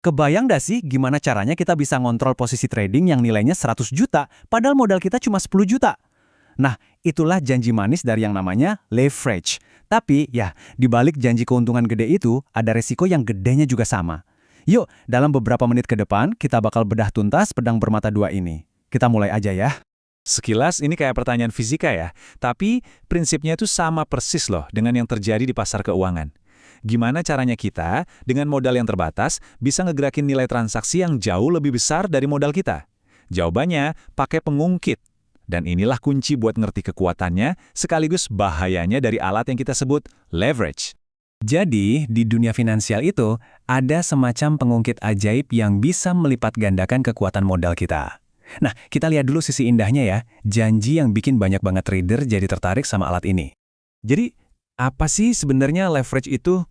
Kebayang nggak sih gimana caranya kita bisa ngontrol posisi trading yang nilainya 100 juta, padahal modal kita cuma 10 juta? Nah, itulah janji manis dari yang namanya leverage. Tapi ya, di balik janji keuntungan gede itu, ada resiko yang gedenya juga sama. Yuk, dalam beberapa menit ke depan, kita bakal bedah tuntas pedang bermata dua ini. Kita mulai aja ya. Sekilas ini kayak pertanyaan fisika ya, tapi prinsipnya itu sama persis loh dengan yang terjadi di pasar keuangan. Gimana caranya kita, dengan modal yang terbatas, bisa ngegerakin nilai transaksi yang jauh lebih besar dari modal kita? Jawabannya, pakai pengungkit. Dan inilah kunci buat ngerti kekuatannya, sekaligus bahayanya dari alat yang kita sebut leverage. Jadi, di dunia finansial itu, ada semacam pengungkit ajaib yang bisa melipat gandakan kekuatan modal kita. Nah, kita lihat dulu sisi indahnya ya, janji yang bikin banyak banget trader jadi tertarik sama alat ini. Jadi, apa sih sebenarnya leverage itu?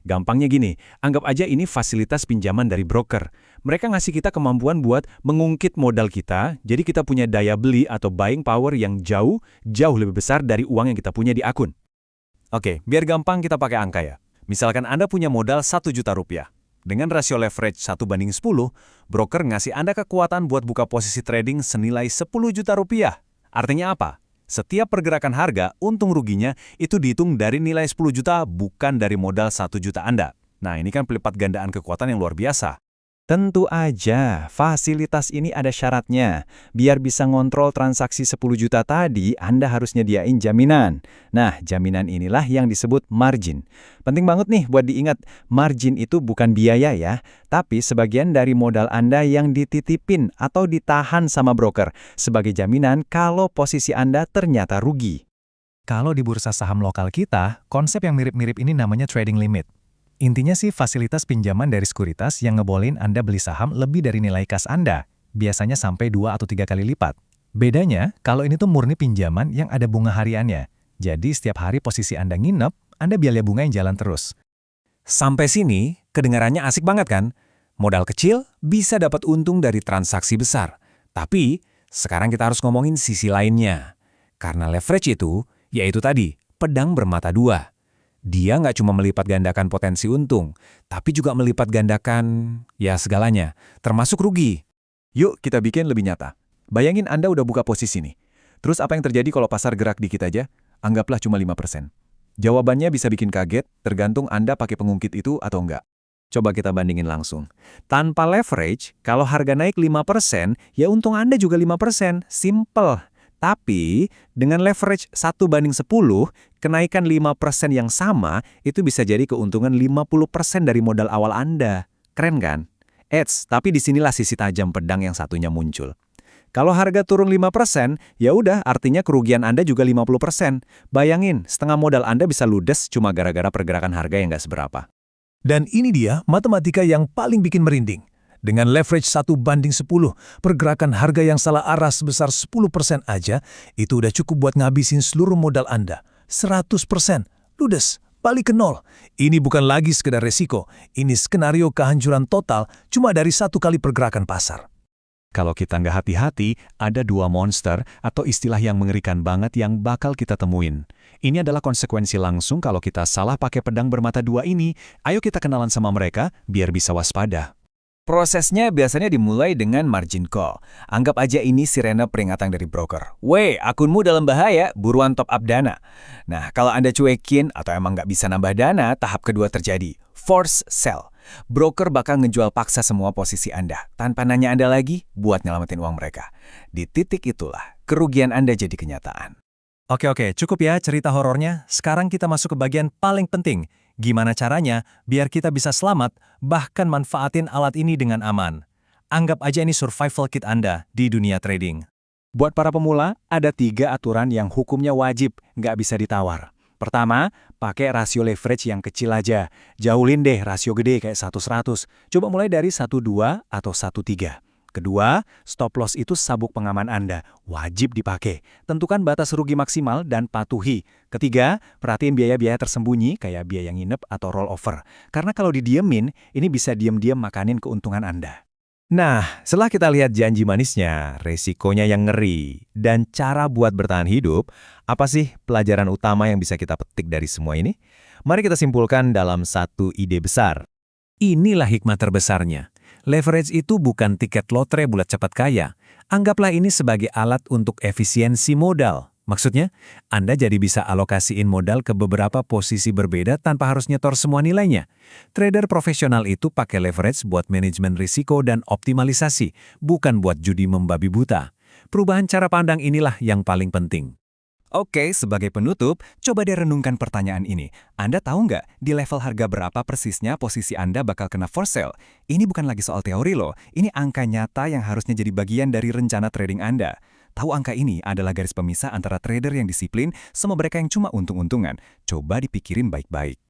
Gampangnya gini, anggap aja ini fasilitas pinjaman dari broker. Mereka ngasih kita kemampuan buat mengungkit modal kita, jadi kita punya daya beli atau buying power yang jauh lebih besar dari uang yang kita punya di akun. Oke, biar gampang kita pakai angka ya. Misalkan Anda punya modal 1 juta rupiah. Dengan rasio leverage 1:10, broker ngasih Anda kekuatan buat buka posisi trading senilai 10 juta rupiah. Artinya apa? Setiap pergerakan harga, untung ruginya itu dihitung dari nilai 10 juta, bukan dari modal 1 juta Anda. Nah, ini kan pelipat gandaan kekuatan yang luar biasa. Tentu aja, fasilitas ini ada syaratnya. Biar bisa ngontrol transaksi 10 juta tadi, Anda harus nyediain jaminan. Nah, jaminan inilah yang disebut margin. Penting banget nih buat diingat, margin itu bukan biaya ya, tapi sebagian dari modal Anda yang dititipin atau ditahan sama broker, sebagai jaminan kalau posisi Anda ternyata rugi. Kalau di bursa saham lokal kita, konsep yang mirip-mirip ini namanya trading limit. Intinya sih fasilitas pinjaman dari sekuritas yang ngebolehin Anda beli saham lebih dari nilai kas Anda, biasanya sampai 2 atau 3 kali lipat. Bedanya, kalau ini tuh murni pinjaman yang ada bunga hariannya. Jadi setiap hari posisi Anda nginep, Anda biaya bunga yang jalan terus. Sampai sini, kedengarannya asik banget kan? Modal kecil bisa dapat untung dari transaksi besar. Tapi, sekarang kita harus ngomongin sisi lainnya. Karena leverage itu, yaitu tadi, pedang bermata dua. Dia nggak cuma melipat gandakan potensi untung, tapi juga melipat gandakan, ya segalanya, termasuk rugi. Yuk kita bikin lebih nyata. Bayangin Anda udah buka posisi nih. Terus apa yang terjadi kalau pasar gerak dikit aja? Anggaplah cuma 5%. Jawabannya bisa bikin kaget, tergantung Anda pakai pengungkit itu atau enggak. Coba kita bandingin langsung. Tanpa leverage, kalau harga naik 5%, ya untung Anda juga 5%. Simple. Tapi, dengan leverage 1:10, kenaikan 5% yang sama, itu bisa jadi keuntungan 50% dari modal awal Anda. Keren kan? Tapi disinilah sisi tajam pedang yang satunya muncul. Kalau harga turun 5%, ya udah artinya kerugian Anda juga 50%. Bayangin, setengah modal Anda bisa ludes cuma gara-gara pergerakan harga yang nggak seberapa. Dan ini dia matematika yang paling bikin merinding. Dengan leverage 1:10, pergerakan harga yang salah arah sebesar 10% aja, itu udah cukup buat ngabisin seluruh modal Anda. 100%. Ludes, balik ke nol. Ini bukan lagi sekedar resiko, ini skenario kehancuran total cuma dari 1 kali pergerakan pasar. Kalau kita nggak hati-hati, ada 2 monster atau istilah yang mengerikan banget yang bakal kita temuin. Ini adalah konsekuensi langsung kalau kita salah pakai pedang bermata dua ini. Ayo kita kenalan sama mereka biar bisa waspada. Prosesnya biasanya dimulai dengan margin call. Anggap aja ini sirene peringatan dari broker. Weh, akunmu dalam bahaya, buruan top up dana. Nah, kalau Anda cuekin atau emang nggak bisa nambah dana, tahap kedua terjadi. Force sell. Broker bakal ngejual paksa semua posisi Anda, tanpa nanya Anda lagi buat nyelamatin uang mereka. Di titik itulah, kerugian Anda jadi kenyataan. Oke, cukup ya cerita horornya. Sekarang kita masuk ke bagian paling penting. Gimana caranya biar kita bisa selamat, bahkan manfaatin alat ini dengan aman. Anggap aja ini survival kit Anda di dunia trading. Buat para pemula, ada 3 aturan yang hukumnya wajib, nggak bisa ditawar. Pertama, pakai rasio leverage yang kecil aja. Jauhin deh rasio gede kayak 1:100. Coba mulai dari 1:2 atau 1:3. Kedua, stop loss itu sabuk pengaman Anda. Wajib dipakai. Tentukan batas rugi maksimal dan patuhi. Ketiga, perhatiin biaya-biaya tersembunyi kayak biaya nginep atau rollover. Karena kalau didiemin, ini bisa diam-diam makanin keuntungan Anda. Nah, setelah kita lihat janji manisnya, resikonya yang ngeri, dan cara buat bertahan hidup, apa sih pelajaran utama yang bisa kita petik dari semua ini? Mari kita simpulkan dalam satu ide besar. Inilah hikmah terbesarnya. Leverage itu bukan tiket lotre bulat cepat kaya. Anggaplah ini sebagai alat untuk efisiensi modal. Maksudnya, Anda jadi bisa alokasiin modal ke beberapa posisi berbeda tanpa harus nyetor semua nilainya. Trader profesional itu pakai leverage buat manajemen risiko dan optimalisasi, bukan buat judi membabi buta. Perubahan cara pandang inilah yang paling penting. Oke, sebagai penutup, coba deh renungkan pertanyaan ini. Anda tahu nggak di level harga berapa persisnya posisi Anda bakal kena for sale? Ini bukan lagi soal teori loh, ini angka nyata yang harusnya jadi bagian dari rencana trading Anda. Tahu angka ini adalah garis pemisah antara trader yang disiplin sama mereka yang cuma untung-untungan. Coba dipikirin baik-baik.